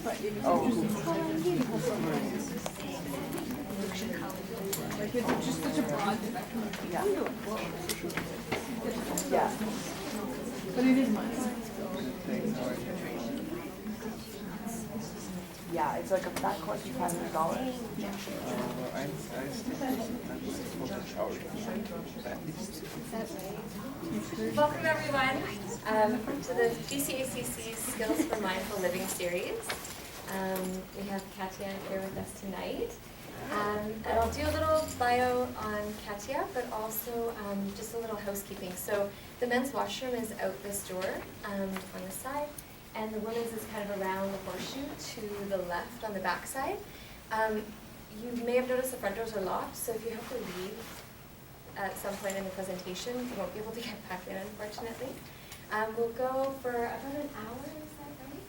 But if it's like it's just such a broad spectrum. Yeah. Yeah. But it is mine. Yeah, it's like a fat cost of $500. Welcome everyone to the GCACC Skills for Mindful Living series. We have Katya here with us tonight. And I'll do a little bio on Katya, but also just a little housekeeping. So the men's washroom is out this door on the side, and the women's is kind of around the horseshoe to the left on the back side. You may have noticed the front doors are locked, so if you have to leave at some point in the presentation, you won't be able to get back in, unfortunately. We'll go for about an hour, is that right?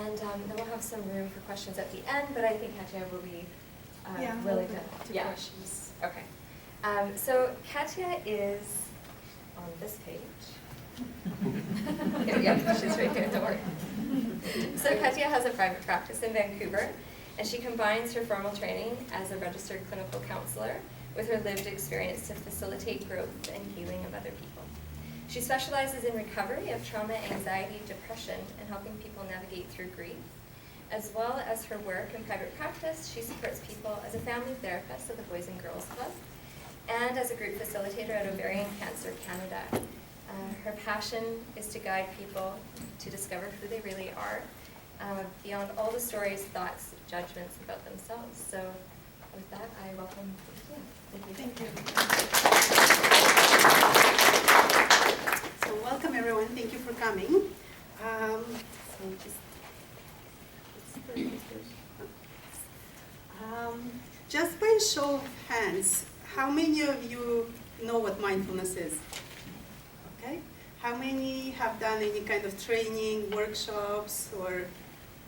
And then we'll have some room for questions at the end, but I think Katya will be willing to questions. Okay. So Katya is on this page. Yep, she's right here, don't worry. So Katya has a private practice in Vancouver, and she combines her formal training as a registered clinical counselor with her lived experience to facilitate growth and healing of other people. She specializes in recovery of trauma, anxiety, depression, and helping people navigate through grief. As well as her work in private practice, she supports people as a family therapist at the Boys and Girls Club and as a group facilitator at Ovarian Cancer Canada. Her passion is to guide people to discover who they really are, beyond all the stories, thoughts, judgments about themselves. So with that, I welcome Katya. Thank you. So welcome everyone, thank you for coming. Just by show of hands, how many of you know what mindfulness is? Okay. How many have done any kind of training, workshops, or,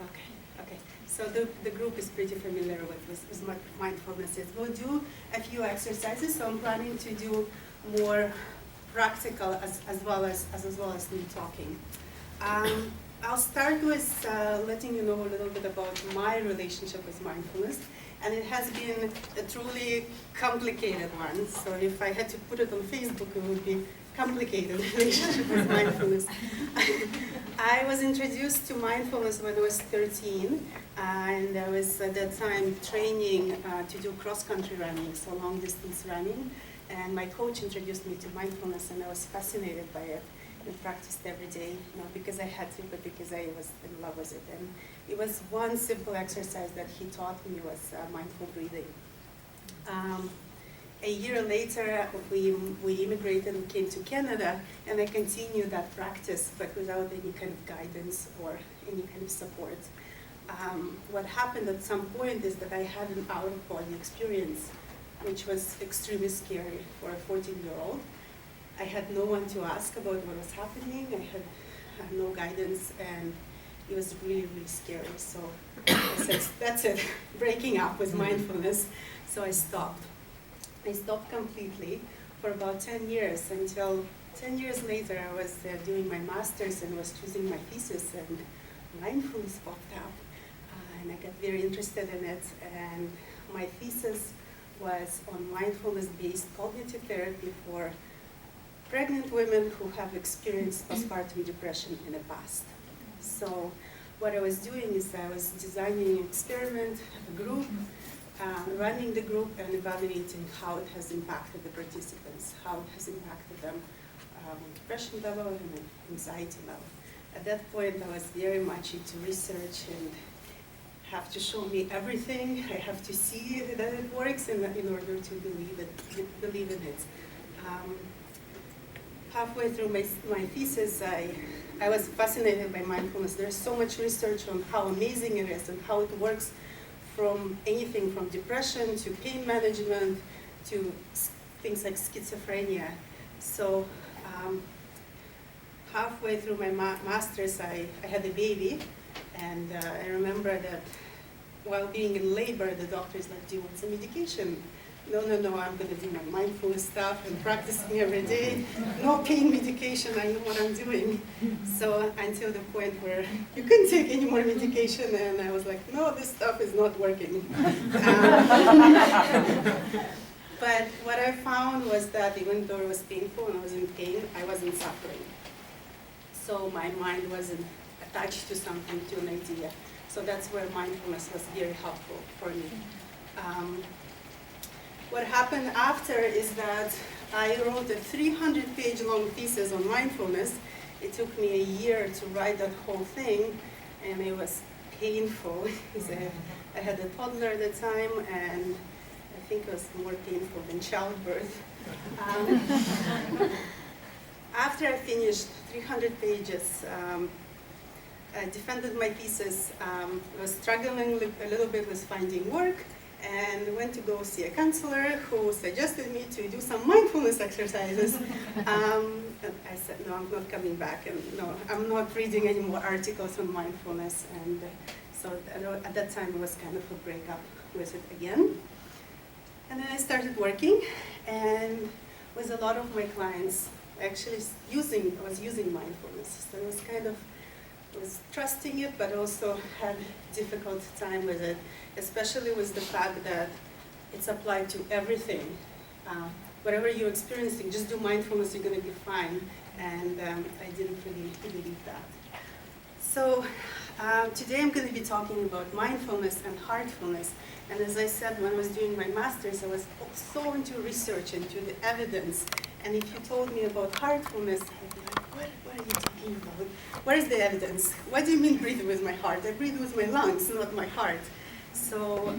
okay. So the group is pretty familiar with what mindfulness is. We'll do a few exercises, so I'm planning to do more practical as well as me talking. I'll start with letting you know a little bit about my relationship with mindfulness, and it has been a truly complicated one. So if I had to put it on Facebook, it would be complicated relationship with mindfulness. I was introduced to mindfulness when I was 13, and I was at that time training to do cross-country running, so long-distance running, and my coach introduced me to mindfulness, and I was fascinated by it and practiced every day, not because I had to, but because I was in love with it. And it was one simple exercise that he taught me was mindful breathing. A year later, we immigrated and came to Canada, and I continued that practice, but without any kind of guidance or any kind of support. What happened at some point is that I had an out-of-body experience, which was extremely scary for a 14-year-old. I had no one to ask about what was happening. I had no guidance, and it was really, really scary. So I said, that's it, breaking up with mindfulness. So I stopped. I stopped completely for about 10 years, until 10 years later I was doing my master's and was choosing my thesis, and mindfulness popped up. And I got very interested in it, and my thesis was on mindfulness-based cognitive therapy for pregnant women who have experienced postpartum depression in the past. So what I was doing is I was designing an experiment, a group, running the group and evaluating how it has impacted the participants, how it has impacted them on depression level and anxiety level. At that point, I was very much into research and have to show me everything. I have to see that it works in order to believe in it. Halfway through my thesis, I was fascinated by mindfulness. There's so much research on how amazing it is and how it works from anything from depression to pain management to things like schizophrenia. So halfway through my master's, I had a baby, and I remember that while being in labor, the doctor is like, do you want some medication? no, I'm going to do my mindfulness stuff and practicing every day. No pain medication, I know what I'm doing. So until the point where you couldn't take any more medication, and I was like, no, this stuff is not working. But what I found was that even though it was painful and I was in pain, I wasn't suffering. So my mind wasn't attached to something, to an idea. So that's where mindfulness was very helpful for me. What happened after is that I wrote a 300-page long thesis on mindfulness. It took me a year to write that whole thing, and it was painful because I had a toddler at the time, and I think it was more painful than childbirth. After I finished 300 pages, I defended my thesis. I was struggling a little bit with finding work, and went to go see a counselor who suggested me to do some mindfulness exercises. And I said, no, I'm not coming back, and no, I'm not reading any more articles on mindfulness. And so at that time, it was kind of a breakup with it again. And then I started working, and with a lot of my clients, actually I was using mindfulness. So it was kind of, I was trusting it, but also had difficult time with it, especially with the fact that it's applied to everything. Whatever you're experiencing, just do mindfulness, you're going to be fine. And I didn't really believe that. So today I'm going to be talking about mindfulness and heartfulness. And as I said, when I was doing my master's, I was so into research, into the evidence. And if you told me about heartfulness, I'd be like, what are you talking about? Where is the evidence? What do you mean breathe with my heart? I breathe with my lungs, not my heart. So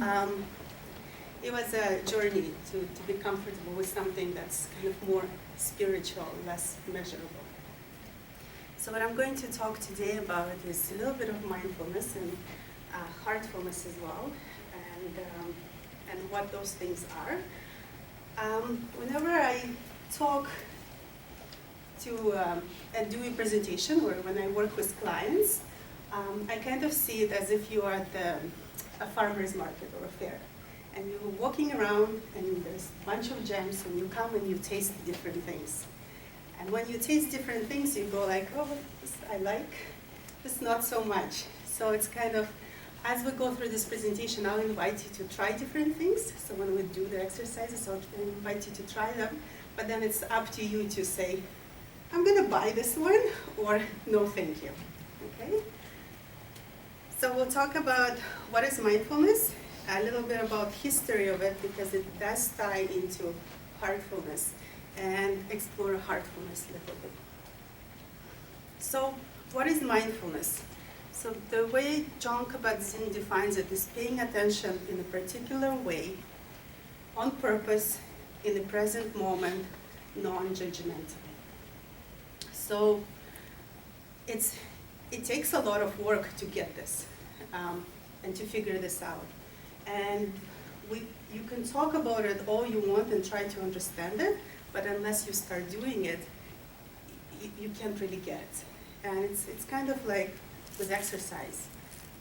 it was a journey to be comfortable with something that's kind of more spiritual, less measurable. So what I'm going to talk today about is a little bit of mindfulness and heartfulness as well, and what those things are. Whenever I talk to and do a presentation, or when I work with clients, I kind of see it as if you are at a farmer's market or a fair. And you're walking around, and there's a bunch of gems, and you come and you taste different things. And when you taste different things, you go like, oh, this I like, this not so much. So it's kind of, as we go through this presentation, I'll invite you to try different things. So when we do the exercises, I'll invite you to try them. But then it's up to you to say, I'm going to buy this one, or no, thank you. Okay? So we'll talk about what is mindfulness, a little bit about history of it, because it does tie into heartfulness, and explore heartfulness a little bit. So what is mindfulness? So the way John Kabat-Zinn defines it is paying attention in a particular way, on purpose, in the present moment, non-judgmentally. So it takes a lot of work to get this and to figure this out. And you can talk about it all you want and try to understand it, but unless you start doing it, you can't really get it. And it's kind of like with exercise.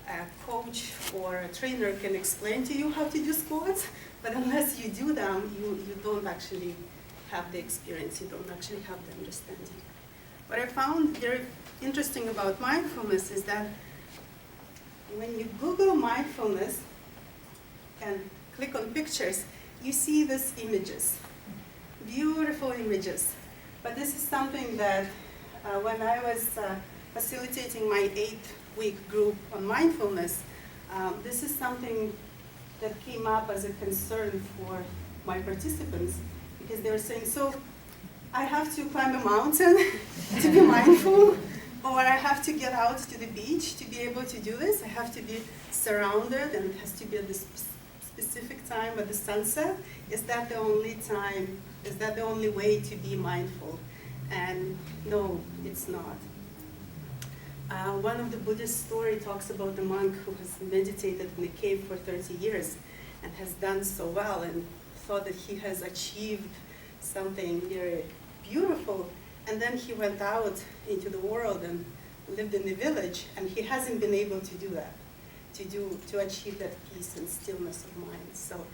A coach or a trainer can explain to you how to do squats, but unless you do them, you don't actually have the experience, you don't actually have the understanding. What I found very interesting about mindfulness is that when you Google mindfulness and click on pictures, you see these images, beautiful images. But this is something that when I was facilitating my 8-week group on mindfulness, this is something that came up as a concern for my participants, because they were saying, so I have to climb a mountain to be mindful, or I have to get out to the beach to be able to do this. I have to be surrounded, and it has to be at this specific time at the sunset. Is that the only time? Is that the only way to be mindful? And no, it's not. One of the Buddhist story talks about the monk who has meditated in a cave for 30 years and has done so well and thought that he has achieved something very beautiful. And then he went out into the world and lived in the village, and he hasn't been able to do that, to achieve that peace and stillness of mind. So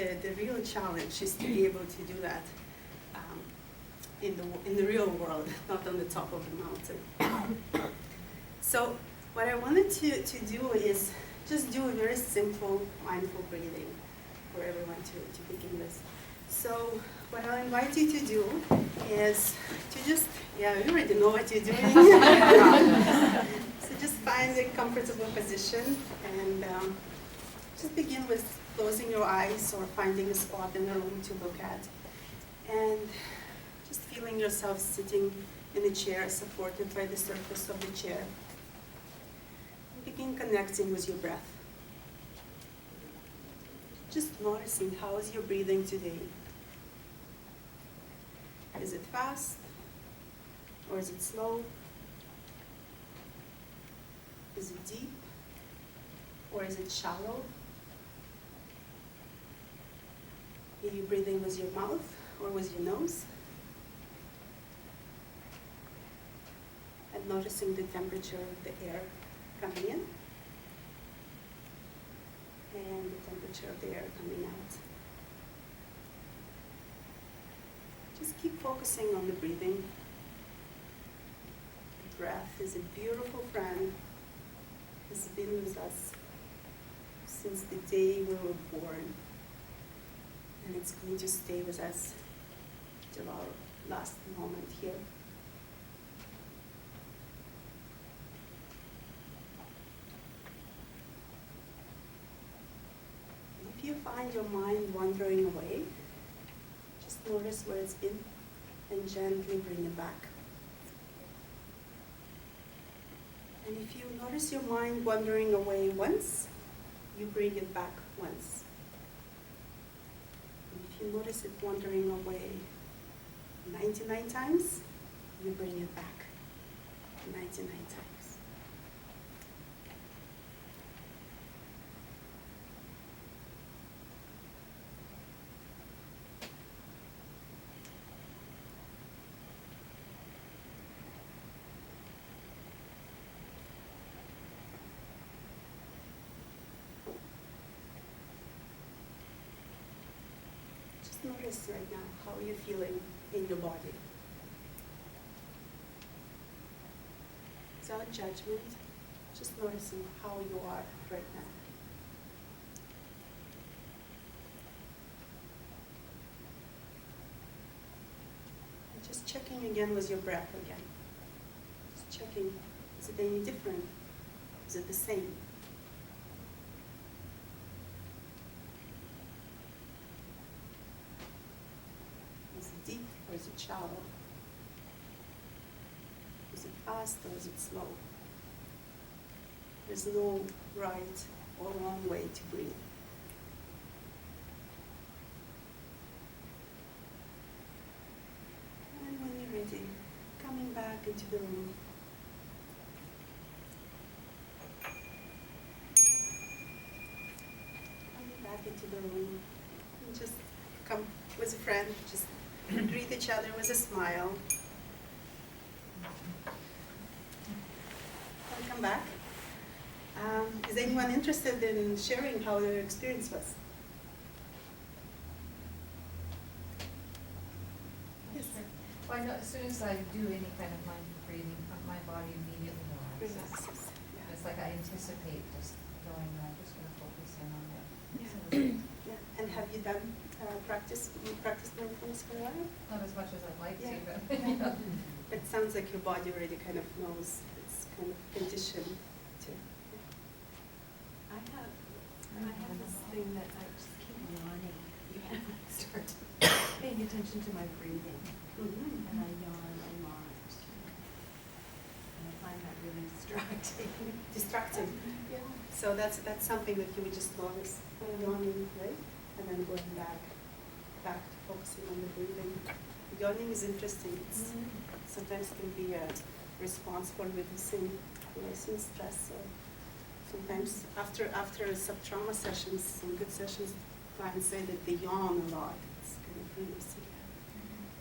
the real challenge is to be able to do that in the real world, not on the top of the mountain. So what I wanted to do is just do a very simple mindful breathing for everyone to begin with. So what I'll invite you to do is to just, you already know what you're doing. So just find a comfortable position and just begin with closing your eyes or finding a spot in the room to look at. And just feeling yourself sitting in a chair supported by the surface of the chair. And begin connecting with your breath. Just noticing how is your breathing today. Is it fast? Or is it slow? Is it deep? Or is it shallow? Are you breathing with your mouth or with your nose? And noticing the temperature of the air coming in and the temperature of the air coming out. Just keep focusing on the breathing. The breath is a beautiful friend. It's been with us since the day we were born. And it's going to stay with us till our last moment here. If you find your mind wandering away, just notice where it's been and gently bring it back. And if you notice your mind wandering away once, you bring it back once. And if you notice it wandering away 99 times, you bring it back 99 times. Notice right now how you're feeling in your body. Without judgment, just noticing how you are right now. And just checking again with your breath again. Just checking, is it any different? Is it the same? Is it deep or is it shallow? Is it fast or is it slow? There's no right or wrong way to breathe. And when you're ready, coming back into the room. Coming back into the room and just come with a friend, just greet each other with a smile. Welcome back. Is anyone interested in sharing how their experience was? Yes. Well, I know as soon as I do any kind of mindful breathing, my body immediately relaxes. Relaxes. Yeah. It's like I anticipate just going, I'm just going to focus in on that. Yeah. Yeah. And have you done practice mindfulness for a while? Not as much as I'd like Yeah. to, but yeah. It sounds like your body already kind of knows, it's kind of conditioned to. I have this thing that I just keep yawning. And I start paying attention to my breathing. And I yawn a lot. And I find that really distracting. Distracting. Yeah. So that's something that you would just notice, yawning, right? And then going back to focusing on the breathing. Yawning is interesting. It's sometimes can be a response for releasing stress. Or sometimes after sub-trauma sessions, some good sessions, clients say that they yawn a lot. It's kind of releasing.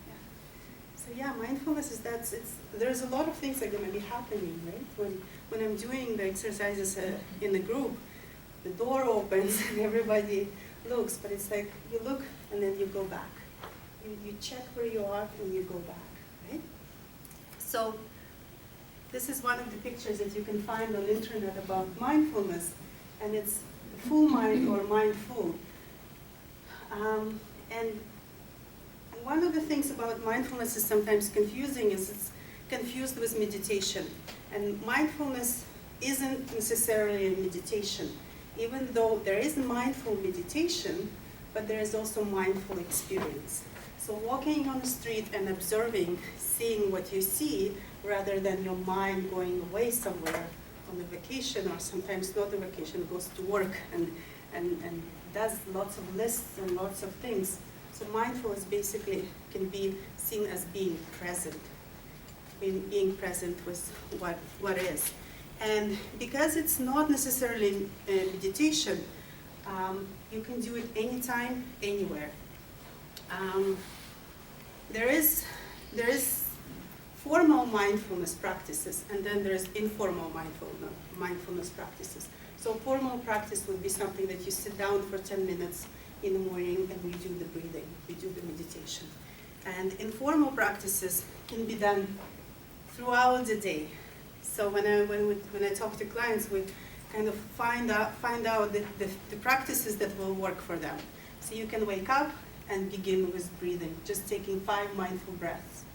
Yeah. So yeah, mindfulness is there's a lot of things that are going to be happening, right? When I'm doing the exercises in the group, the door opens and everybody looks, but it's like you look and then you go back. You check where you are and you go back, right? So this is one of the pictures that you can find on the internet about mindfulness, and it's full mind or mindful. And one of the things about mindfulness is sometimes confusing is it's confused with meditation. And mindfulness isn't necessarily a meditation, even though there is mindful meditation, but there is also mindful experience. So walking on the street and observing, seeing what you see, rather than your mind going away somewhere on a vacation, or sometimes not a vacation, goes to work and does lots of lists and lots of things. So mindfulness basically can be seen as being present, being present with what is. And because it's not necessarily meditation, you can do it anytime, anywhere. There is formal mindfulness practices, and then there's informal mindfulness practices. So formal practice would be something that you sit down for 10 minutes in the morning and we do the breathing, we do the meditation. And informal practices can be done throughout the day. So when I talk to clients, we kind of find out the practices that will work for them. So you can wake up and begin with breathing, just taking 5 mindful breaths.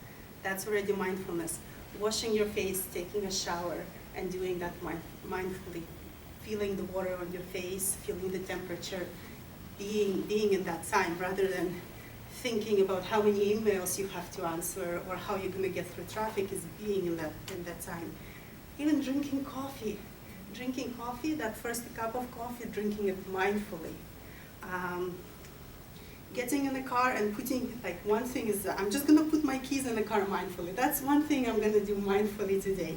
That's already mindfulness. Washing your face, taking a shower, and doing that mindfully. Feeling the water on your face, feeling the temperature, being in that time, rather than thinking about how many emails you have to answer or how you're going to get through traffic, is being in that time. Even drinking coffee, that first cup of coffee, drinking it mindfully. Getting in the car and putting, like, one thing is, I'm just going to put my keys in the car mindfully. That's one thing I'm going to do mindfully today.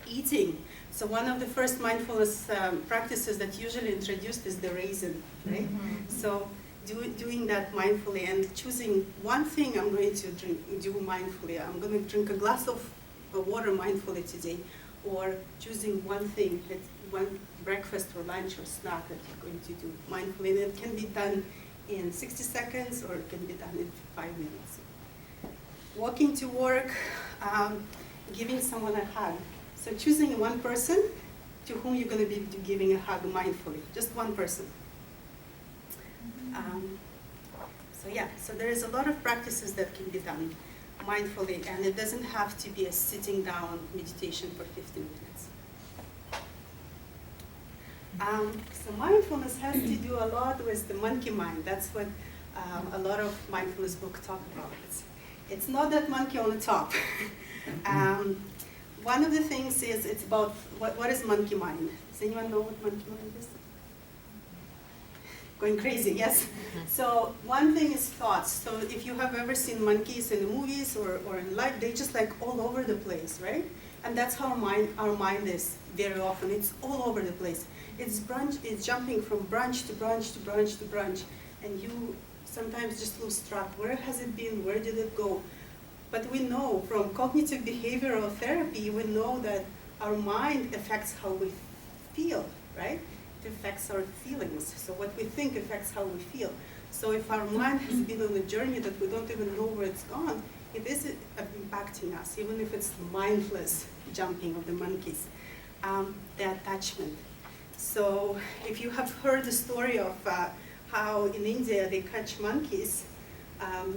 Eating. So one of the first mindfulness practices that usually introduced is the raisin, right? Mm-hmm. So doing that mindfully and choosing one thing I'm going to do mindfully. I'm going to drink a glass of water mindfully today, or choosing one thing, one breakfast or lunch or snack that you're going to do mindfully. And it can be done in 60 seconds or it can be done in 5 minutes. Walking to work, giving someone a hug. So choosing one person to whom you're going to be giving a hug mindfully, just one person. So there is a lot of practices that can be done mindfully, and it doesn't have to be a sitting down meditation for 15 minutes. So mindfulness has to do a lot with the monkey mind. That's what a lot of mindfulness books talk about. It's not that monkey on the top. One of the things is it's about what is monkey mind. Does anyone know what monkey mind is? Going crazy, yes? So one thing is thoughts. So if you have ever seen monkeys in the movies or in life, they just like all over the place, right? And that's how our mind is very often. It's all over the place. It's jumping from branch to branch to branch to branch. And you sometimes just lose track. Where has it been? Where did it go? But we know from cognitive behavioral therapy, we know that our mind affects how we feel, right? It affects our feelings. So what we think affects how we feel. So if our mind has been on a journey that we don't even know where it's gone, it is impacting us, even if it's mindless jumping of the monkeys. The attachment. So if you have heard the story of how in India they catch monkeys,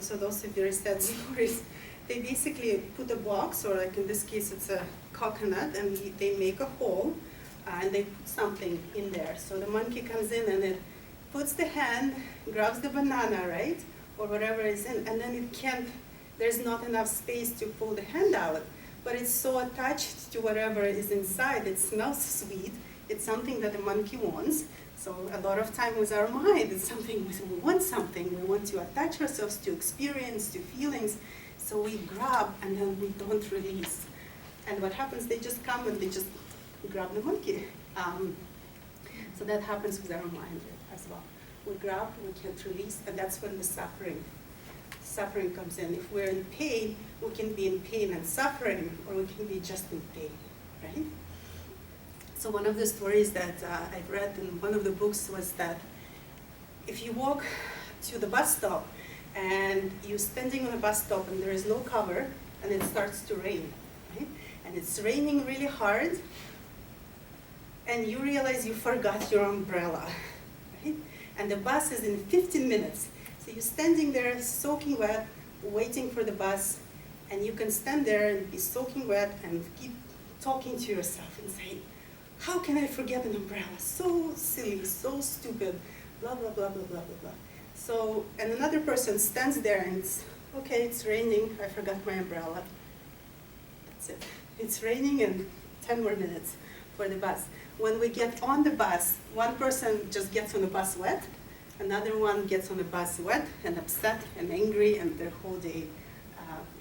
so those are very sad stories, they basically put a box, or like in this case it's a coconut, and they make a hole, and they put something in there. So the monkey comes in and it puts the hand, grabs the banana, right? Or whatever is in, and then it can't, there's not enough space to pull the hand out. But it's so attached to whatever is inside, it smells sweet, it's something that the monkey wants. So a lot of time with our mind, it's something, we want something, we want to attach ourselves to experience, to feelings. So we grab and then we don't release. And what happens, they just come and they just grab the monkey. So that happens with our mind as well. We grab, we can't release, and that's when the suffering comes in. If we're in pain, we can be in pain and suffering, or we can be just in pain, right? So one of the stories that I've read in one of the books was that if you walk to the bus stop and you're standing on a bus stop and there is no cover and it starts to rain, right? And it's raining really hard and you realize you forgot your umbrella, right? And the bus is in 15 minutes. So you're standing there soaking wet, waiting for the bus, and you can stand there and be soaking wet and keep talking to yourself and say, how can I forget an umbrella? So silly, so stupid, blah, blah, blah, blah, blah, blah, blah. So, and another person stands there and it's, okay, it's raining, I forgot my umbrella. That's it. It's raining and 10 more minutes for the bus. When we get on the bus, one person just gets on the bus wet, another one gets on the bus wet and upset and angry, and their whole day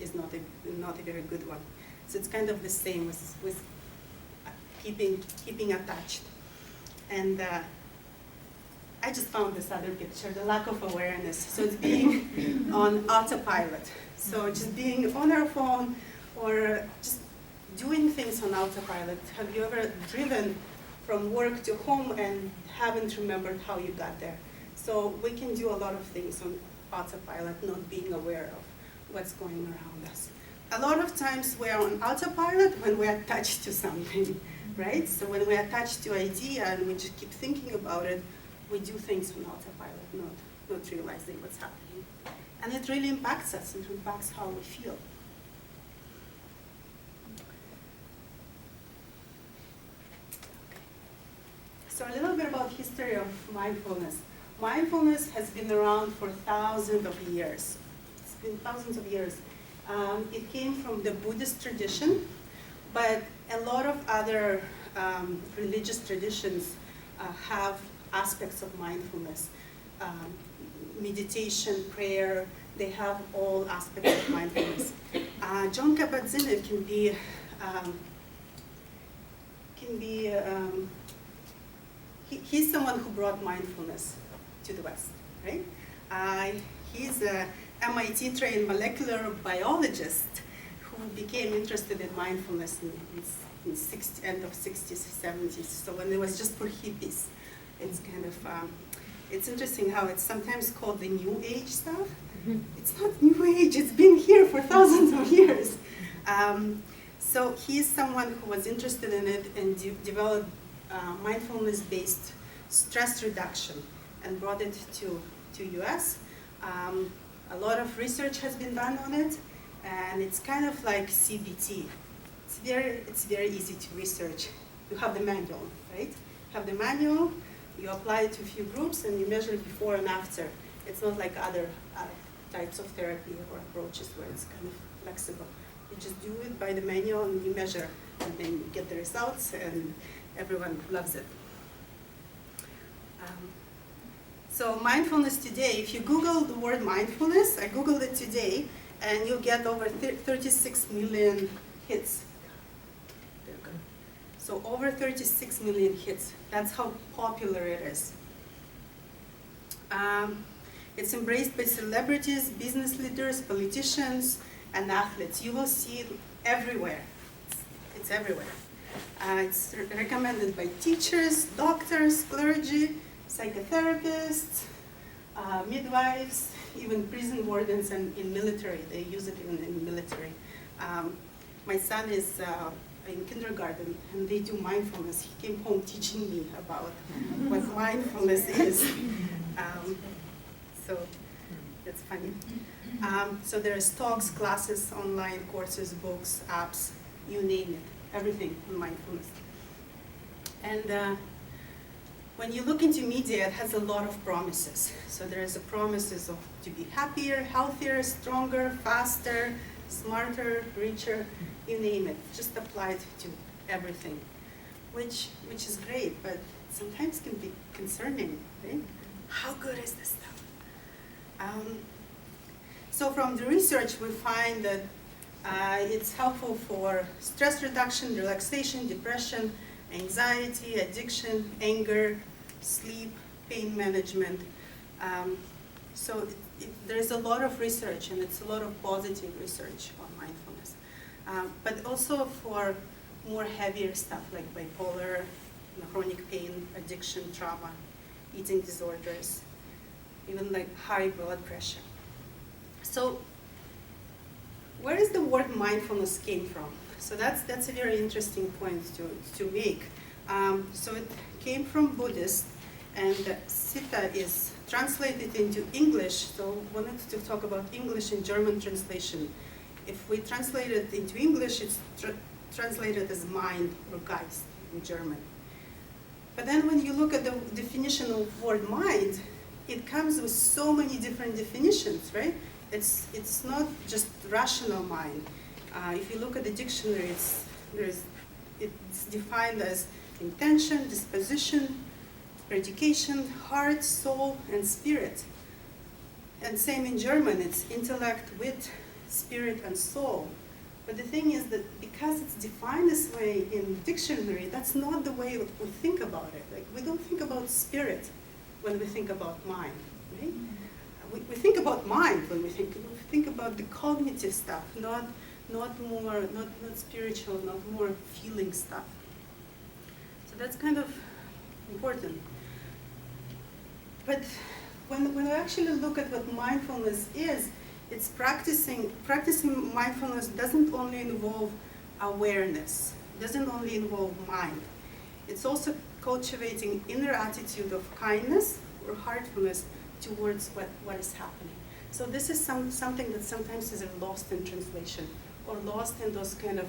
is not a very good one. So it's kind of the same with keeping attached. And I just found this other picture, the lack of awareness. So it's being on autopilot. So just being on our phone or just doing things on autopilot. Have you ever driven from work to home and haven't remembered how you got there? So we can do a lot of things on autopilot, not being aware of what's going around us. A lot of times we're on autopilot when we're attached to something, right? So when we're attached to an idea and we just keep thinking about it, we do things on autopilot, not realizing what's happening. And it really impacts us, it impacts how we feel. So a little bit about history of mindfulness. Mindfulness has been around for thousands of years. It's been thousands of years. It came from the Buddhist tradition, but a lot of other religious traditions have aspects of mindfulness. Meditation, prayer, they have all aspects of mindfulness. John Kabat-Zinn he's someone who brought mindfulness to the West, right? He's a MIT trained molecular biologist who became interested in mindfulness in end of 60s, 70s. So when it was just for hippies, it's kind of, it's interesting how it's sometimes called the New Age stuff. It's not New Age, it's been here for thousands of years. So he's someone who was interested in it and developed mindfulness-based stress reduction and brought it to US. A lot of research has been done on it, and it's kind of like CBT. It's very easy to research. You have the manual, right? You have the manual, you apply it to a few groups, and you measure before and after. It's not like other types of therapy or approaches where it's kind of flexible. You just do it by the manual and you measure, and then you get the results, and everyone loves it. So mindfulness today, if you Google the word mindfulness, I Googled it today, and you'll get over 36 million hits. So over 36 million hits. That's how popular it is. It's embraced by celebrities, business leaders, politicians, and athletes. You will see it everywhere. It's everywhere. It's recommended by teachers, doctors, clergy, psychotherapists, midwives, even prison wardens, and in military. They use it even in military. My son is in kindergarten, and they do mindfulness. He came home teaching me about what mindfulness is. So that's funny. So there's talks, classes, online courses, books, apps, you name it, everything on mindfulness. And when you look into media, it has a lot of promises. So there's a promises of to be happier, healthier, stronger, faster, smarter, richer, you name it. Just applied to everything, which is great, but sometimes can be concerning, right? How good is this stuff? So from the research, we find that it's helpful for stress reduction, relaxation, depression, anxiety, addiction, anger, sleep, pain management. So there's a lot of research, and it's a lot of positive research on mindfulness. But also for more heavier stuff like bipolar, chronic pain, addiction, trauma, eating disorders. even like high blood pressure. So where is the word mindfulness came from? So that's a very interesting point to make. So it came from Buddhist, and Sita is translated into English. So I wanted to talk about English and German translation. If we translate it into English, it's translated as mind or Geist in German. But then when you look at the definition of word mind, it comes with so many different definitions, right? It's not just rational mind. If you look at the dictionary, it's defined as intention, disposition, education, heart, soul, and spirit. And same in German, it's intellect, wit, spirit, and soul. But the thing is that because it's defined this way in the dictionary, that's not the way we think about it. Like, we don't think about spirit when we think about mind, right? We think about mind when we think about the cognitive stuff, not spiritual, not more feeling stuff. So that's kind of important. But when we actually look at what mindfulness is, it's practicing mindfulness doesn't only involve awareness, doesn't only involve mind. It's also cultivating inner attitude of kindness or heartfulness towards what is happening. So this is something that sometimes is lost in translation, or lost in those kind of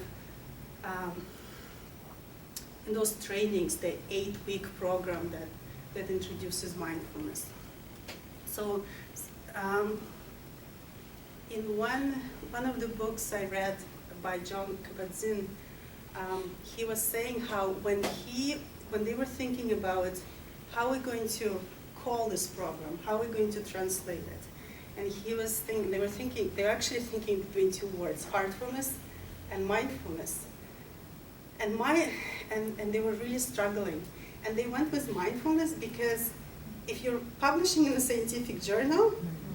in those trainings, the 8-week program that introduces mindfulness. So in one of the books I read by John Kabat-Zinn, he was saying how when they were thinking about how we're going to call this program, how we're going to translate it, and they were actually thinking between two words, heartfulness and mindfulness. And they were really struggling. And they went with mindfulness because if you're publishing in a scientific journal,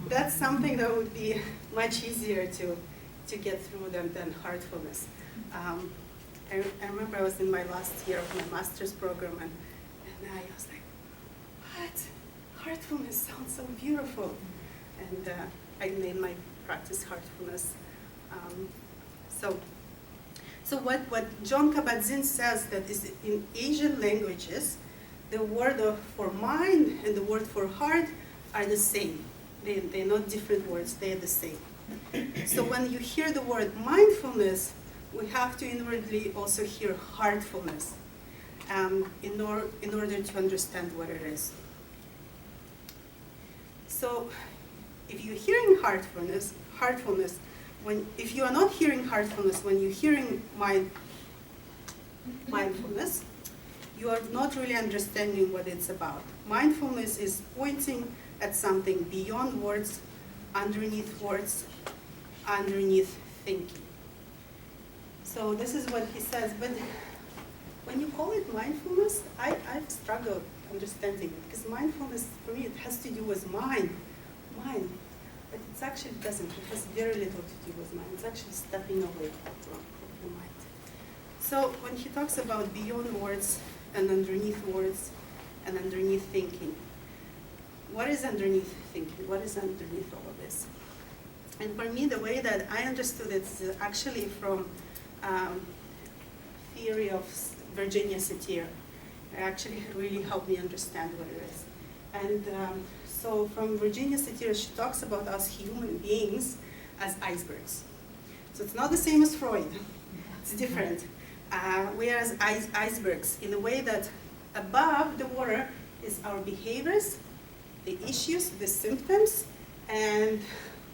that's something that would be much easier to get through than heartfulness. I remember I was in my last year of my master's program, and I was like, what? Heartfulness sounds so beautiful. And I named my practice Heartfulness. So what John Kabat-Zinn says that is in Asian languages, the word for mind and the word for heart are the same. They're not different words, they're the same. So when you hear the word mindfulness, we have to inwardly also hear heartfulness in order to understand what it is. So if you're hearing heartfulness, if you are not hearing heartfulness, when you're hearing mindfulness, you are not really understanding what it's about. Mindfulness is pointing at something beyond words, underneath thinking. So this is what he says, but when you call it mindfulness, I've struggled understanding it, because mindfulness, for me, it has to do with mind. But it actually doesn't. It has very little to do with mind. It's actually stepping away from the mind. So when he talks about beyond words and underneath thinking, what is underneath thinking? What is underneath all of this? And for me, the way that I understood it is actually from theory of Virginia Satir. It actually really helped me understand what it is. And so from Virginia Satir, she talks about us human beings as icebergs. So it's not the same as Freud. It's different. We are as icebergs in a way that above the water is our behaviors, the issues, the symptoms, and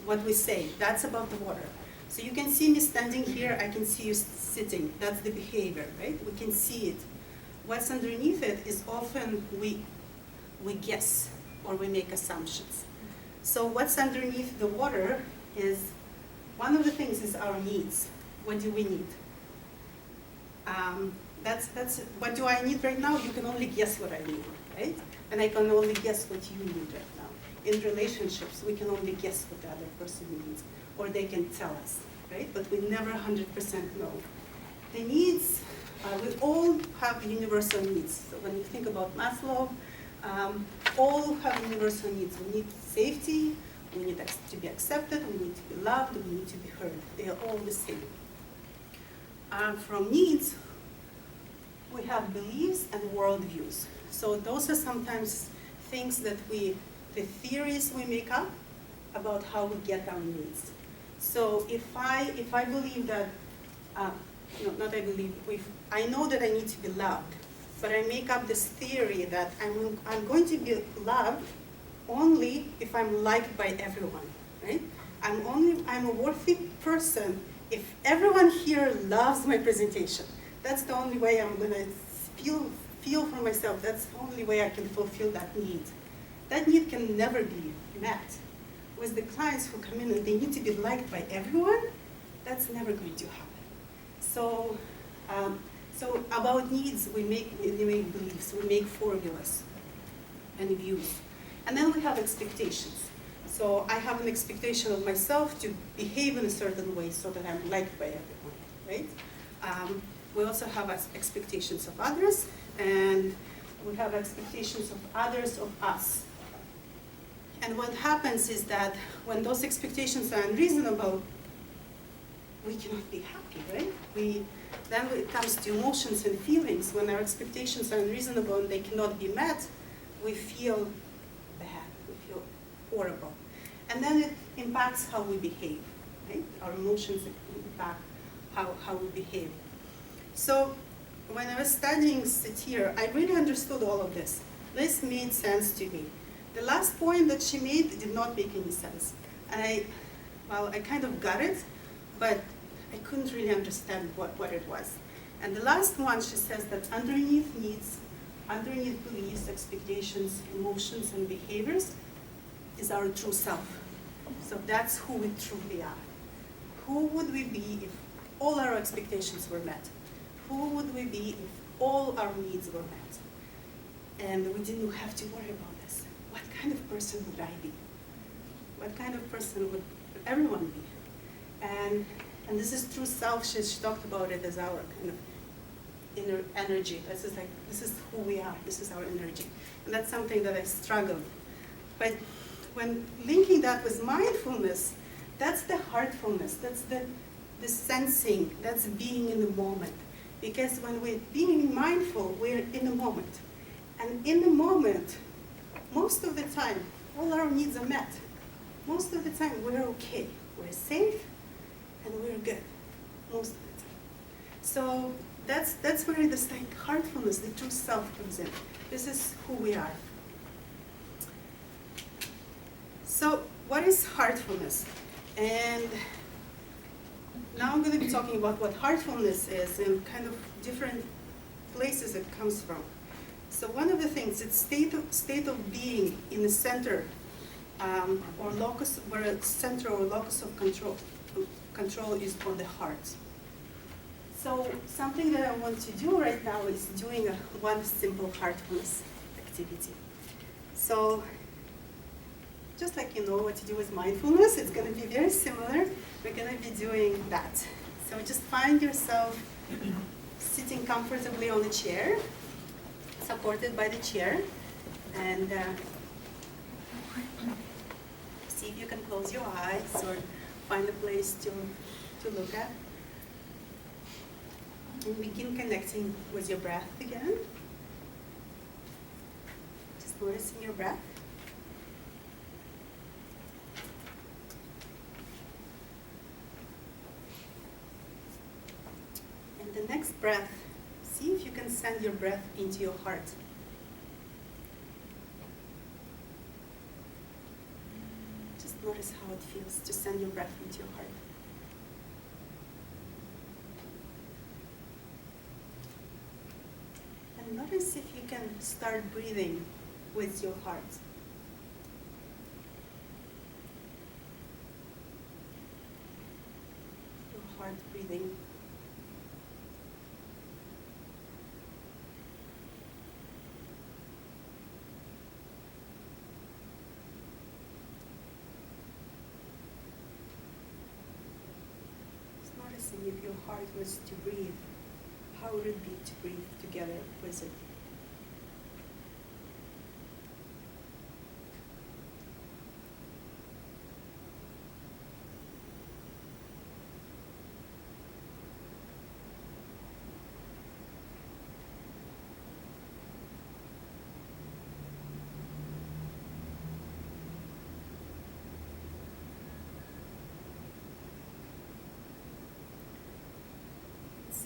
what we say. That's above the water. So you can see me standing here, I can see you sitting. That's the behavior, right? We can see it. What's underneath it is often we guess or we make assumptions. So what's underneath the water is, one of the things is our needs. What do we need? That's what do I need right now? You can only guess what I need, right? And I can only guess what you need right now. In relationships, we can only guess what the other person needs, or they can tell us, right? But we never 100% know. The needs, we all have universal needs. So when you think about Maslow, all have universal needs. We need safety, we need to be accepted, we need to be loved, we need to be heard. They are all the same. From needs, we have beliefs and worldviews. So those are sometimes things that the theories we make up about how we get our needs. So if I believe that, if I know that I need to be loved, but I make up this theory that I'm going to be loved only if I'm liked by everyone, right? I'm a worthy person if everyone here loves my presentation. That's the only way I'm gonna feel for myself. That's the only way I can fulfill that need. That need can never be met. With the clients who come in and they need to be liked by everyone, that's never going to happen. So, so about needs, we make beliefs, we make formulas and views. And then we have expectations. So I have an expectation of myself to behave in a certain way so that I'm liked by everyone, right? We also have expectations of others, and we have expectations of others of us. And what happens is that when those expectations are unreasonable, we cannot be happy, right? Then it comes to emotions and feelings. When our expectations are unreasonable and they cannot be met, we feel bad, we feel horrible. And then it impacts how we behave, right? Our emotions impact how we behave. So when I was studying satire, I really understood all of this. This made sense to me. The last point that she made did not make any sense. And I kind of got it, but I couldn't really understand what it was. And the last one, she says that underneath needs, underneath beliefs, expectations, emotions, and behaviors is our true self. So that's who we truly are. Who would we be if all our expectations were met? Who would we be if all our needs were met? And we didn't have to worry about this. What kind of person would I be? What kind of person would everyone be? And this is true self. She talked about it as our kind of inner energy. This is who we are. This is our energy. And that's something that I struggled. But when linking that with mindfulness, that's the heartfulness. That's the sensing. That's being in the moment. Because when we're being mindful, we're in the moment. And in the moment, most of the time, all our needs are met. Most of the time, we're okay. We're safe, and we're good. Most of the time. So that's where this heartfulness, the true self comes in. This is who we are. So what is heartfulness? And now I'm going to be talking about what heartfulness is and kind of different places it comes from. So one of the things, it's state of being in the center or locus, where a center or locus of control is on the heart. So something that I want to do right now is doing one simple heartfulness activity. So just like you know what to do with mindfulness, it's going to be very similar. We're going to be doing that. So just find yourself sitting comfortably on a chair, supported by the chair, and see if you can close your eyes or find a place to look at. And begin connecting with your breath again. Just noticing your breath. And the next breath, see if you can send your breath into your heart. Just notice how it feels to send your breath into your heart. And notice if you can start breathing with your heart. Your heart breathing. Noticing if your heart was to breathe, how would it be to breathe together with it?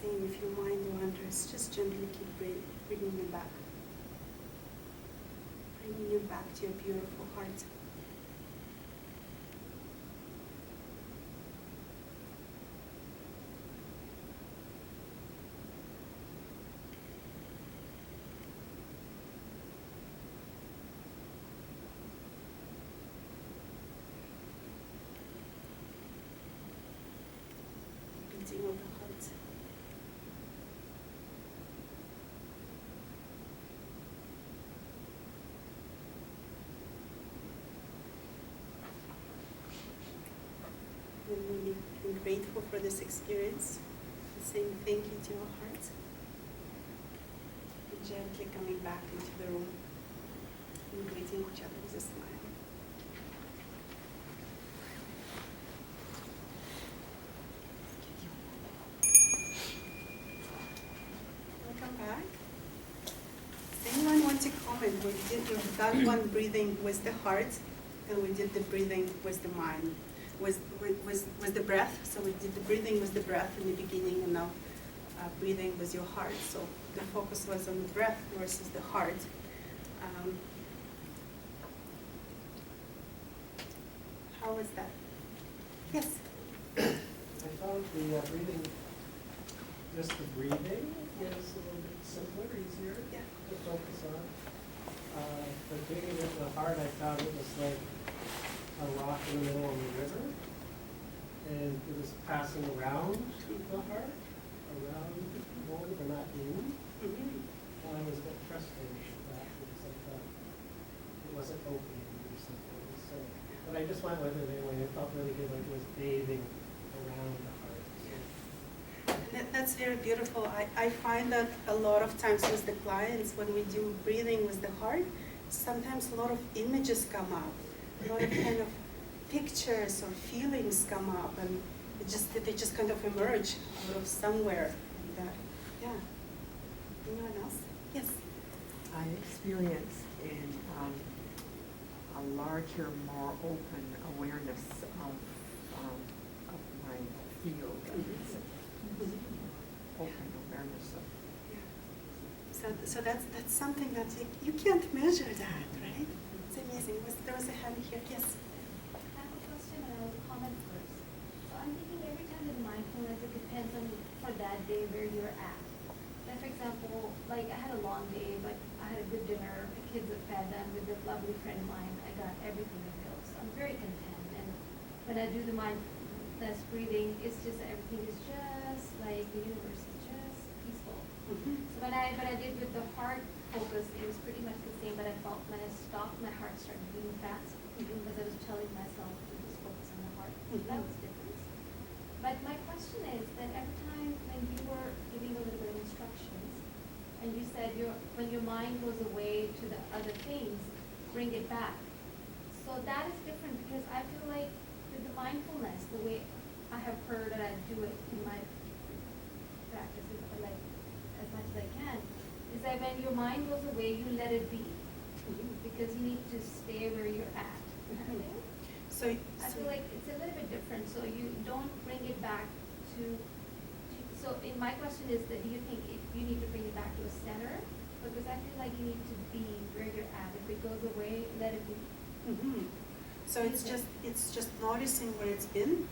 same, if your mind wanders, just gently keep bringing it back. Bringing you back to your beautiful heart. Beating of the heart. And maybe being grateful for this experience and saying thank you to your heart. And gently coming back into the room and greeting each other with a smile. Welcome back. Does anyone want to comment? We did that one breathing with the heart, and we did the breathing with the mind. Was the breath. So we did the breathing with the breath in the beginning, and now breathing with your heart. So the focus was on the breath versus the heart. How was that? Yes. I found the breathing, just the breathing is a little bit simpler, easier to focus on. But digging into the heart, I found it was like a rock in the middle of the river, and it was passing around the heart, around more, but not in. And I was a bit frustrated with that because I thought it wasn't opening or something. So, but I just went with it anyway. It felt really good, like it was bathing around the heart. So. That's very beautiful. I find that a lot of times with the clients, when we do breathing with the heart, sometimes a lot of images come up. A lot of kind of pictures or feelings come up, and they just kind of emerge out of somewhere. And, yeah. Anyone else? Yes. I experienced in a larger, more open awareness of my field. Open awareness of. Yeah. So that's something that you can't measure that, right? It's amazing. There was a hand here. Yes. I have a question and I'll comment first. So I'm thinking every time with mindfulness, it depends on for that day where you're at. Like for example, like I had a long day, but I had a good dinner. The kids are fed. I'm with a lovely friend of mine. I got everything in bills. So I'm very content. And when I do the mindfulness breathing, it's just everything is just like the universe is just peaceful. So when I did with the heart focus, it was pretty much the same, but I felt when I stopped, my heart started beating fast because I was telling myself to just focus on the heart. That was different. But my question is that every time when you were giving a little bit of instructions, and you said when your mind goes away to the other things, bring it back. So that is different because I feel like with the mindfulness, the way I have heard and I do it in my practice, like as much as I can, is that when your mind goes away, you let it be, because you need to stay where you're at. You know what I mean? So I feel like it's a little bit different. So you don't bring it back to. So in my question is that do you think you need to bring it back to a center, because I feel like you need to be where you're at. If it goes away, let it be. So it's just noticing where it's been,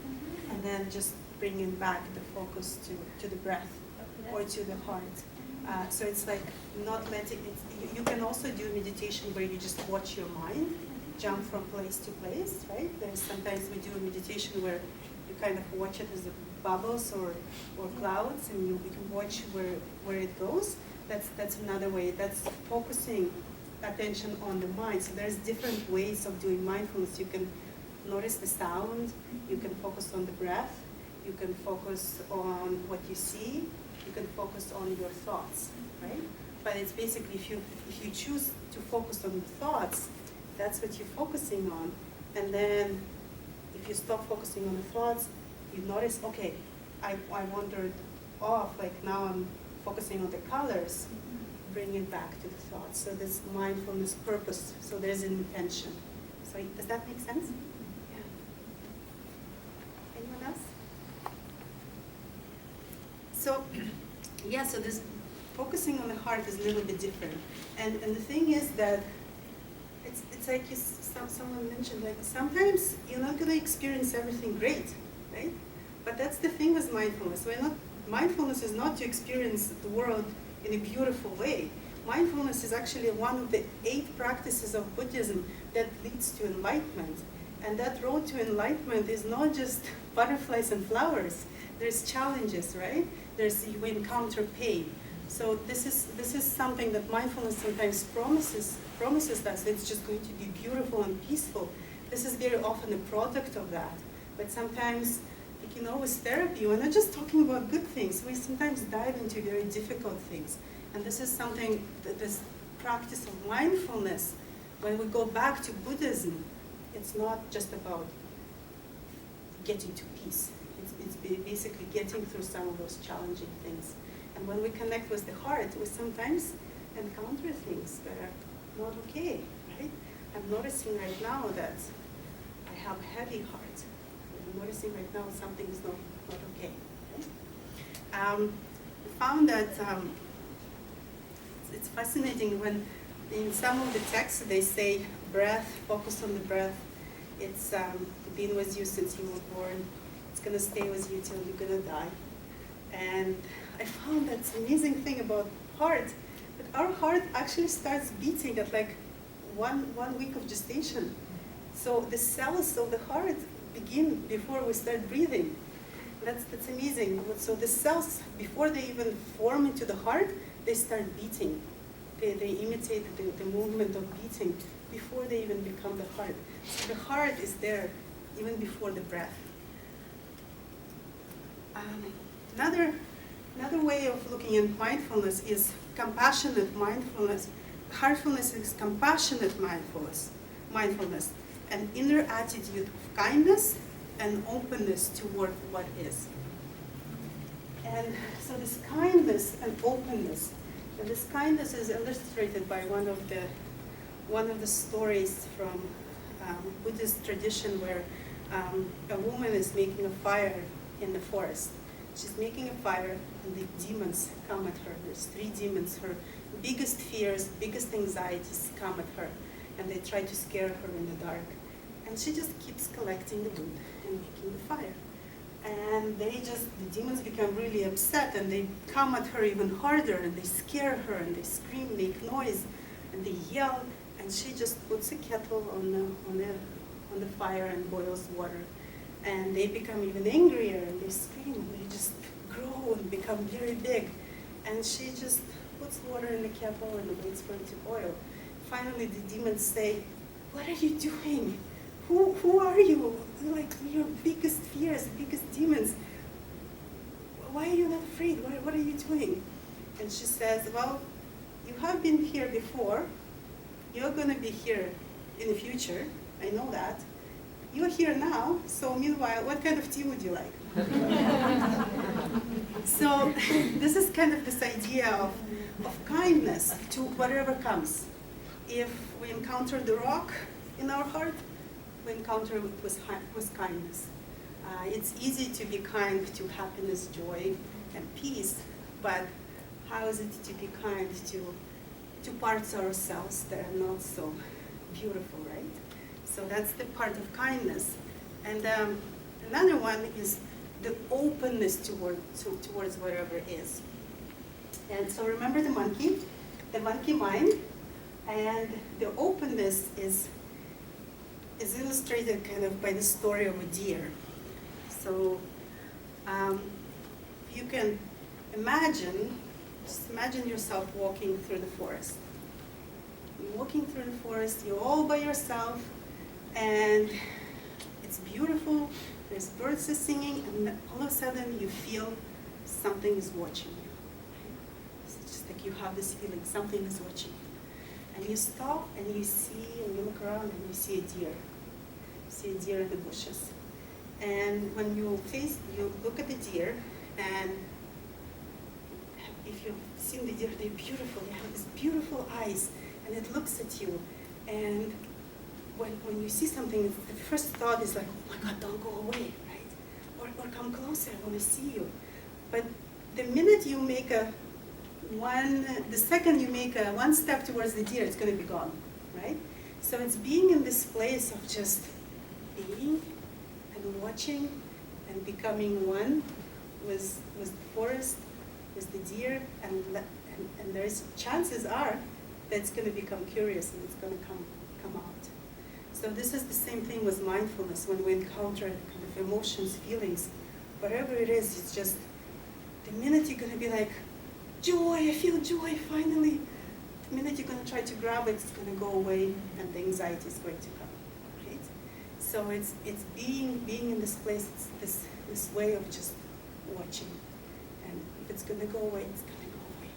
and then just bringing back the focus to the breath or to the heart. So it's like not letting it. You can also do meditation where you just watch your mind jump from place to place, right? There's sometimes we do a meditation where you kind of watch it as bubbles or clouds, and you watch where it goes. That's another way. That's focusing attention on the mind. So there's different ways of doing mindfulness. You can notice the sound. You can focus on the breath. You can focus on what you see. You can focus on your thoughts, right? But it's basically if you choose to focus on the thoughts, that's what you're focusing on. And then if you stop focusing on the thoughts, you notice, okay, I wandered off, like now I'm focusing on the colors, bring it back to the thoughts. So this mindfulness purpose, so there's an intention. So does that make sense? Yeah. Anyone else? So yeah, so this focusing on the heart is a little bit different. And the thing is that it's like someone mentioned, like sometimes you're not going to experience everything great, right? But that's the thing with mindfulness. Mindfulness is not to experience the world in a beautiful way. Mindfulness is actually one of the 8 practices of Buddhism that leads to enlightenment. And that road to enlightenment is not just butterflies and flowers. There's challenges, right? You encounter pain. So this is something that mindfulness sometimes promises us. It's just going to be beautiful and peaceful. This is very often a product of that. But sometimes, like, with therapy, we're not just talking about good things. We sometimes dive into very difficult things. And this is something that this practice of mindfulness, when we go back to Buddhism, it's not just about getting to peace. It's basically getting through some of those challenging things. And when we connect with the heart, we sometimes encounter things that are not okay, right? I'm noticing right now that I have a heavy heart. I'm noticing right now something is not okay. Right? I found that it's fascinating when in some of the texts they say breath, focus on the breath. It's been with you since you were born. It's going to stay with you till you're going to die. And I found that's amazing thing about heart, that our heart actually starts beating at like one week of gestation. So the cells of the heart begin before we start breathing. That's amazing. So the cells, before they even form into the heart, they start beating. They imitate the movement of beating before they even become the heart. So the heart is there even before the breath. Another way of looking at mindfulness is compassionate mindfulness. Heartfulness is compassionate mindfulness, an inner attitude of kindness and openness toward what is. And so this kindness and openness, and this kindness is illustrated by one of the stories from Buddhist tradition where a woman is making a fire in the forest. She's making a fire and the demons come at her. There's 3 demons. Her biggest fears, biggest anxieties come at her, and they try to scare her in the dark. And she just keeps collecting the wood and making the fire. And the demons become really upset, and they come at her even harder, and they scare her, and they scream, make noise, and they yell, and she just puts a kettle on the fire and boils water. And they become even angrier, and they scream, and they just grow and become very big. And she just puts water in the kettle and waits for it to boil. Finally, the demons say, "What are you doing? Who are you? Like, your biggest fears, biggest demons. Why are you not afraid? What are you doing?" And she says, "Well, you have been here before. You're going to be here in the future. I know that. You're here now, so meanwhile, what kind of tea would you like?" So this is kind of this idea of kindness to whatever comes. If we encounter the rock in our heart, we encounter it with kindness. It's easy to be kind to happiness, joy, and peace, but how is it to be kind to parts of ourselves that are not so beautiful, right? So that's the part of kindness. And another one is the openness towards whatever is. And so remember the monkey mind, and the openness is illustrated kind of by the story of a deer. So you can just imagine yourself walking through the forest. You're walking through the forest, you're all by yourself, and it's beautiful, there's birds are singing, and then all of a sudden you feel something is watching you. It's just like you have this feeling, something is watching you. And you stop and you you look around and you see a deer. You see a deer in the bushes. And when you look at the deer, and if you've seen the deer, they're beautiful. They have these beautiful eyes, and it looks at you. And when you see something, the first thought is like, "Oh my God, don't go away," right? Or come closer, I want to see you. But the minute you make the second you make one step towards the deer, it's going to be gone, right? So it's being in this place of just being and watching and becoming one with the forest, with the deer, and there's chances are that it's going to become curious and it's going to come out. So this is the same thing with mindfulness. When we encounter kind of emotions, feelings, whatever it is, it's just the minute you're going to be like, joy, I feel joy finally. The minute you're going to try to grab it, it's going to go away and the anxiety is going to come, right? So it's being in this place, it's this way of just watching. And if it's going to go away, it's going to go away.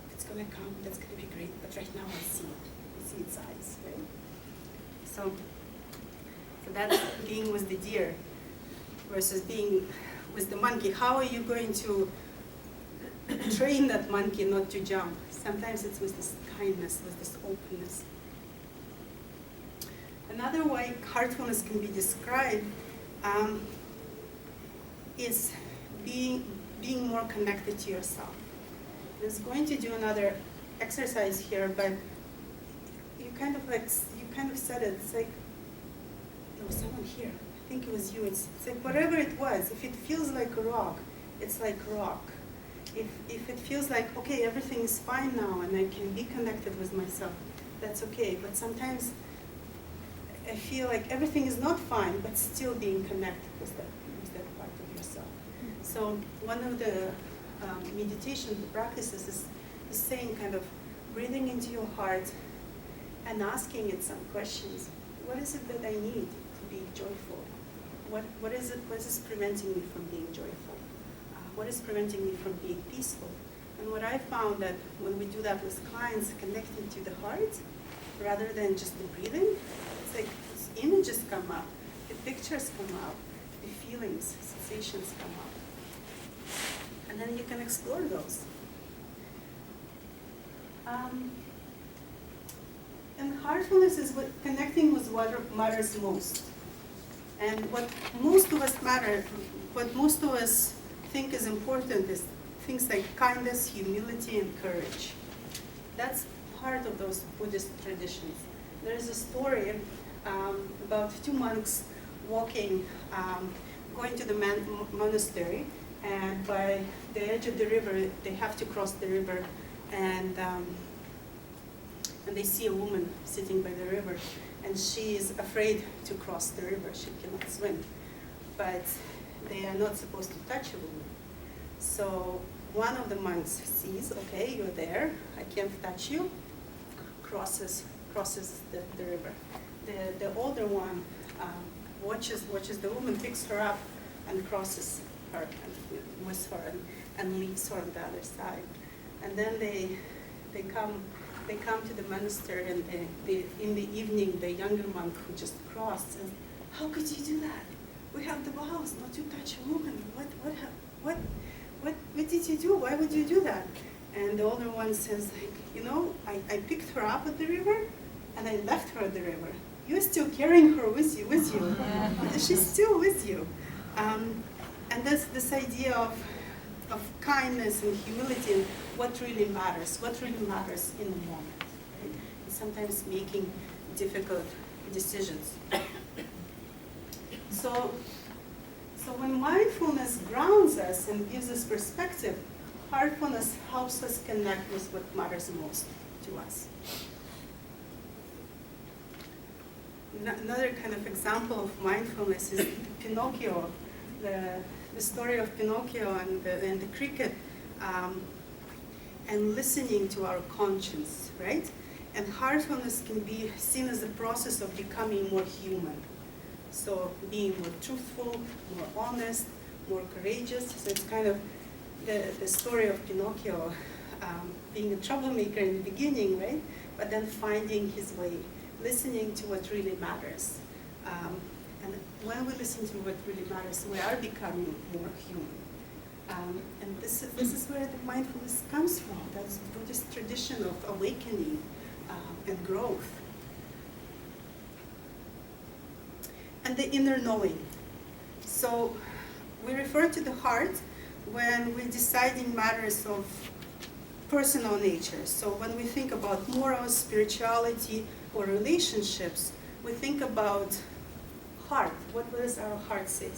If it's going to come, that's going to be great. But right now I see it. I see its eyes, right? So that's being with the deer versus being with the monkey. How are you going to train that monkey not to jump? Sometimes it's with this kindness, with this openness. Another way heartfulness can be described is being more connected to yourself. I was going to do another exercise here, but you kind of said it. It's like there was someone here. I think it was you. It's like whatever it was. If it feels like a rock, it's like rock. If it feels like, okay, everything is fine now and I can be connected with myself, that's okay. But sometimes I feel like everything is not fine, but still being connected with that part of yourself. So one of the meditation practices is saying, kind of breathing into your heart and asking it some questions. What is it that I need to be joyful? What is preventing me from being joyful? What is preventing me from being peaceful? And what I found that when we do that with clients, connecting to the heart, rather than just the breathing, it's like images come up, the pictures come up, the feelings, sensations come up. And then you can explore those. And heartfulness is connecting with what matters most. And what most of us think is important is things like kindness, humility, and courage. That's part of those Buddhist traditions. There is a story about two monks walking, going to the monastery, and by the edge of the river, they have to cross the river, and they see a woman sitting by the river, and she is afraid to cross the river. She cannot swim, but they are not supposed to touch a woman. So one of the monks sees, okay, you're there, I can't touch you, crosses the river. The older one watches the woman, picks her up, and crosses her with her and leaves her on the other side. And then they come to the monastery, and in the evening, the younger monk who just crossed says, "How could you do that? We have the vows not to touch a woman. What did you do? Why would you do that?" And the older one says, I picked her up at the river, and I left her at the river. You're still carrying her with you. She's still with you. And that's this idea of kindness and humility and what really matters in the moment. Right? And sometimes making difficult decisions. So when mindfulness grounds us and gives us perspective, heartfulness helps us connect with what matters most to us. Another kind of example of mindfulness is Pinocchio, the story of Pinocchio and the cricket, and listening to our conscience, right? And heartfulness can be seen as a process of becoming more human. So being more truthful, more honest, more courageous. So it's kind of the story of Pinocchio being a troublemaker in the beginning, right? But then finding his way, listening to what really matters. And when we listen to what really matters, we are becoming more human. And this is where the mindfulness comes from. That's Buddhist tradition of awakening and growth. And the inner knowing. So we refer to the heart when we're deciding matters of personal nature. So when we think about morals, spirituality, or relationships, we think about heart. What does our heart say?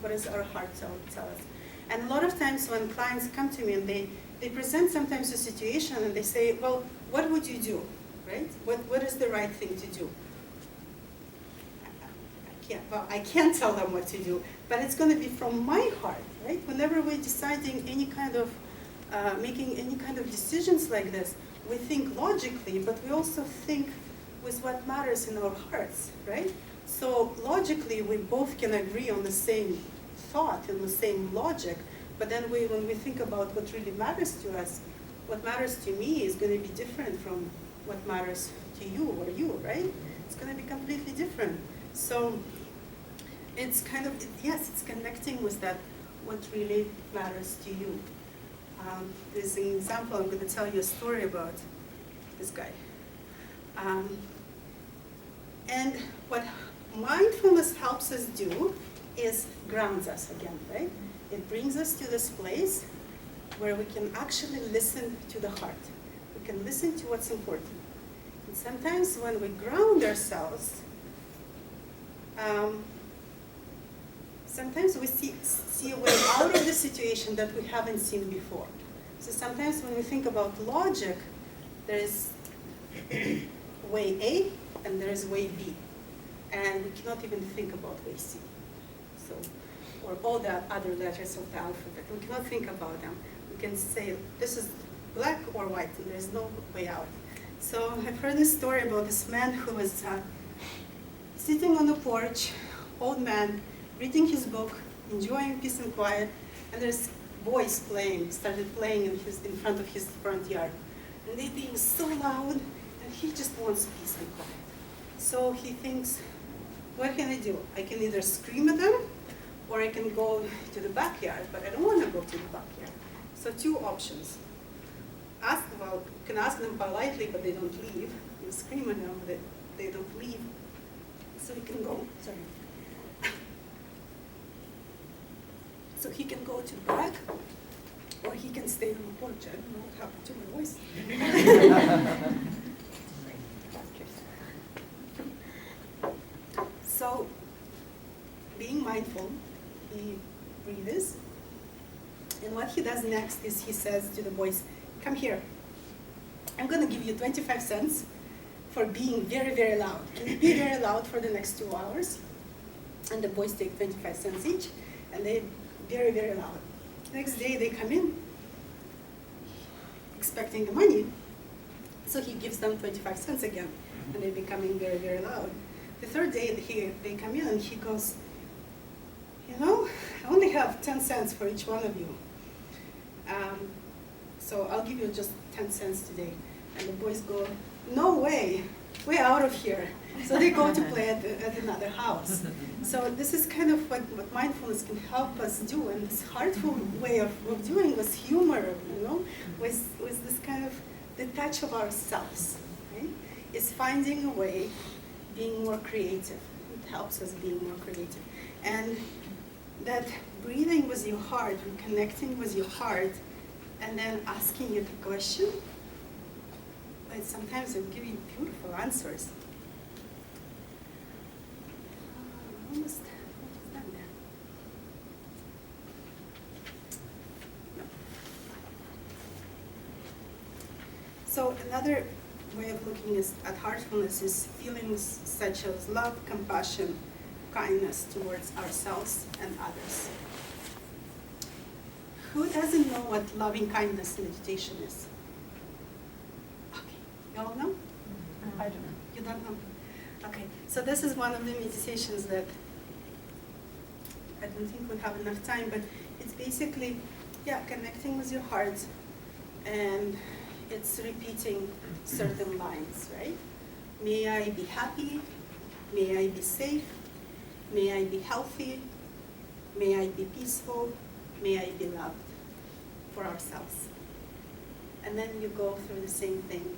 What does our heart tell us? And a lot of times when clients come to me and they present sometimes a situation and they say, well, what would you do, right? What is the right thing to do? I can't tell them what to do, but it's going to be from my heart, right? Whenever we're deciding any kind of, making any kind of decisions like this, we think logically, but we also think with what matters in our hearts, right? So logically, we both can agree on the same thought and the same logic, but then when we think about what really matters to us, what matters to me is going to be different from what matters to you or you, right? It's going to be completely different. So it's kind of, yes, it's connecting with that, what really matters to you. There's an example, I'm going to tell you a story about this guy. And what mindfulness helps us do is grounds us again, right? It brings us to this place where we can actually listen to the heart. We can listen to what's important. And sometimes when we ground ourselves, sometimes we see a way out of the situation that we haven't seen before. So sometimes when we think about logic, there is way A and there is way B. And we cannot even think about way C. So, or all the other letters of the alphabet. We cannot think about them. We can say, this is black or white, and there's no way out. So I've heard this story about this man who was sitting on the porch, old man, reading his book, enjoying peace and quiet, and there's boys started playing in front of his front yard. And they're being so loud, and he just wants peace and quiet. So he thinks, what can I do? I can either scream at them, or I can go to the backyard, but I don't want to go to the backyard. So two options. You can ask them politely, but they don't leave. You scream at them, but they don't leave. So he can go, So he can go to the back, or he can stay on the porch. I don't know what happened to my voice. So, being mindful, he breathes. And what he does next is he says to the boys, come here. I'm going to give you 25 cents for being very, very loud. Can you be very loud for the next 2 hours? And the boys take 25 cents each, and they're very, very loud. Next day they come in, expecting the money. So he gives them 25 cents again, and they're becoming very, very loud. The third day they come in, and he goes, I only have 10 cents for each one of you. So I'll give you just 10 cents today. And the boys go, no way, we're out of here. So they go to play at another house. So this is kind of what mindfulness can help us do. And this heartful way of doing with humor, with this kind of detach of ourselves, right? Is finding a way, being more creative. It helps us being more creative. And that breathing with your heart, and connecting with your heart, and then asking you the question, but sometimes it'll give you beautiful answers. Almost done there. No. So another way of looking at heartfulness is feelings such as love, compassion, kindness towards ourselves and others. Who doesn't know what loving kindness meditation is? Okay, you all know? I don't know. You don't know? Okay, so this is one of the meditations that I don't think we have enough time, but it's basically, connecting with your heart, and it's repeating certain lines, right? May I be happy, may I be safe, may I be healthy, may I be peaceful, may I be loved, for ourselves. And then you go through the same thing.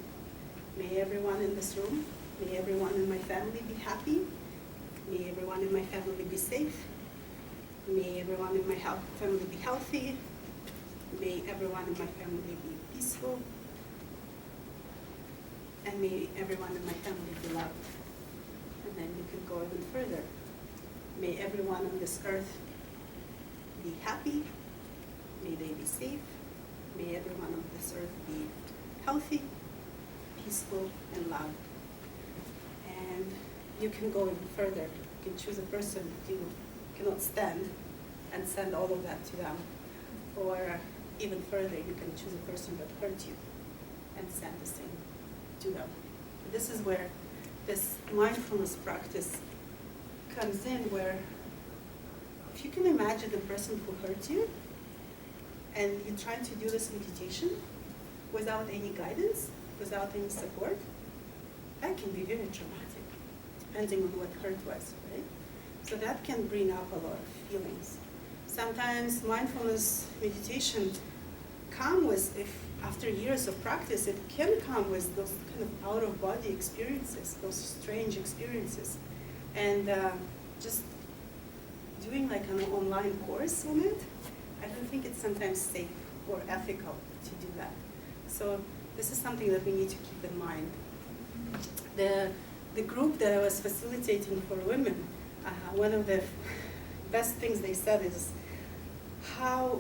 May everyone in this room, may everyone in my family be happy, may everyone in my family be safe, may everyone in my family be healthy, May everyone in my family be peaceful. And may everyone in my family be loved. And then you can go even further. May everyone on this earth be happy. May they be safe. May everyone on this earth be healthy, peaceful, and loved. And you can go even further. You can choose a person you cannot stand and send all of that to them. Or even further, you can choose a person that hurt you and send the same to them. This is where this mindfulness practice comes in, where if you can imagine the person who hurt you and you try to do this meditation without any guidance, without any support, that can be very traumatic, depending on what hurt was, right? So that can bring up a lot of feelings. Sometimes mindfulness meditation come with, if after years of practice, it can come with those kind of out-of-body experiences, those strange experiences. And just doing like an online course on it, I don't think it's sometimes safe or ethical to do that. So this is something that we need to keep in mind. The group that I was facilitating for women, one of the best things they said is how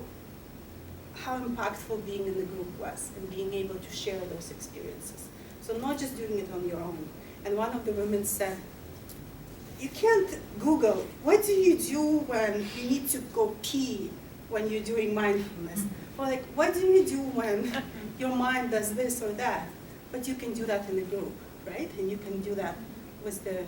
impactful being in the group was and being able to share those experiences. So not just doing it on your own. And one of the women said, you can't Google, what do you do when you need to go pee when you're doing mindfulness? Or like, what do you do when your mind does this or that? But you can do that in a group, right? And you can do that with the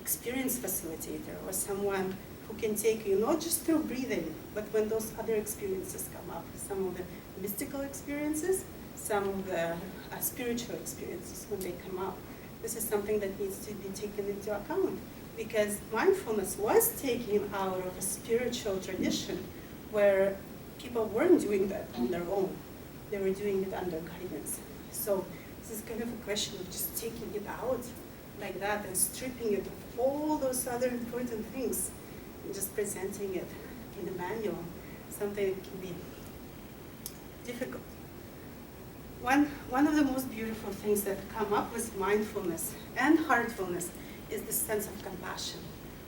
experienced facilitator or someone who can take you not just through breathing, but when those other experiences come up, some of the mystical experiences, some of the spiritual experiences when they come up. This is something that needs to be taken into account, because mindfulness was taken out of a spiritual tradition where people weren't doing that on their own. They were doing it under guidance. So this is kind of a question of just taking it out like that and stripping it of all those other important things and just presenting it in a manual, something that can be difficult. One of the most beautiful things that come up with mindfulness and heartfulness is the sense of compassion.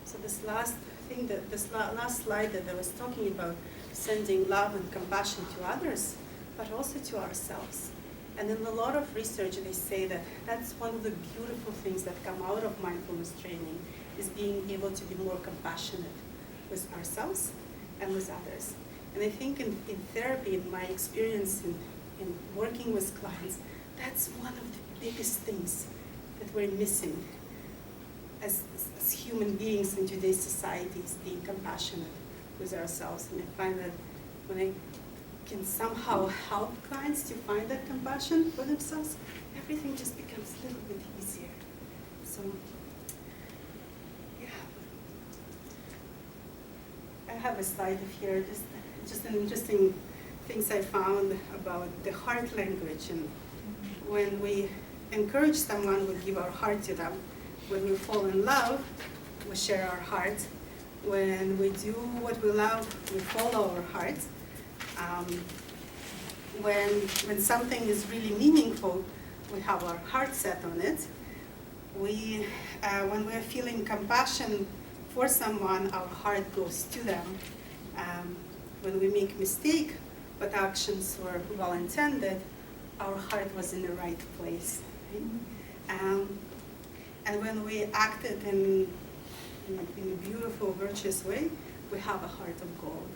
So this last thing, last slide that I was talking about, sending love and compassion to others, but also to ourselves. And in a lot of research, they say that that's one of the beautiful things that come out of mindfulness training, is being able to be more compassionate with ourselves and with others. And I think in therapy, in my experience in working with clients, that's one of the biggest things that we're missing as human beings in today's society, is being compassionate with ourselves. And I find that when I can somehow help clients to find that compassion for themselves, everything just becomes a little bit easier. So, yeah. I have a slide here, just an interesting things I found about the heart language. And when we encourage someone, we give our heart to them. When we fall in love, we share our heart. When we do what we love, we follow our heart. When something is really meaningful, we have our heart set on it. When we're feeling compassion for someone, our heart goes to them. When we make mistake, but actions were well-intended, our heart was in the right place. Right? And when we acted in a beautiful, virtuous way, we have a heart of gold.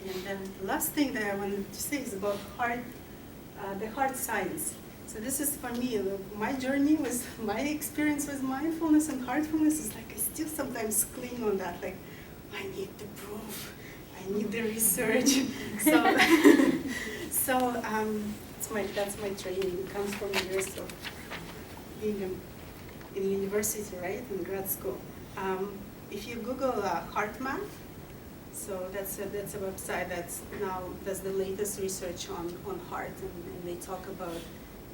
And then the last thing that I wanted to say is about the heart science. So this is for me, my journey was, my experience with mindfulness and heartfulness is like, I still sometimes cling on that, like, I need the proof, I need the research. That's my training. It comes from years of being in university, right, in grad school. If you Google HeartMath, so that's a website that's now does the latest research on heart, and they talk about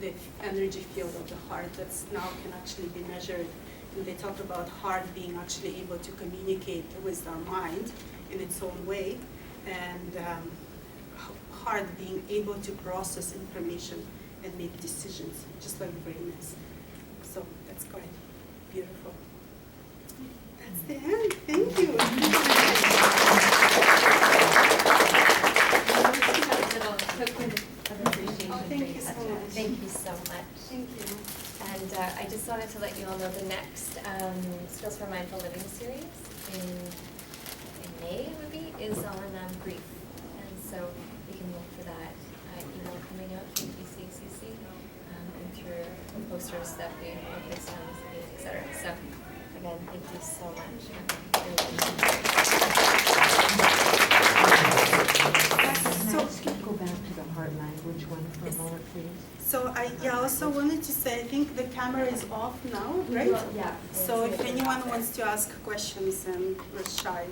the energy field of the heart that's now can actually be measured. And they talk about heart being actually able to communicate with our mind in its own way, and heart being able to process information and make decisions, just like the brain is. So that's quite beautiful. That's the end. Thank you. Little token of appreciation. Oh, thank you so Katya. much. Thank you so much. Thank you. And I just wanted to let you all know the next Skills for Mindful Living series in May, maybe, is on grief. And so you can look for that email coming out from PCACC and through the posters that we have placed on the meeting, et cetera. So again, thank you so much. So, can you go back to the heart language one for a moment, please? So I also wanted to say, I think the camera is off now, right? Yeah. So if anyone wants to ask questions and was shy,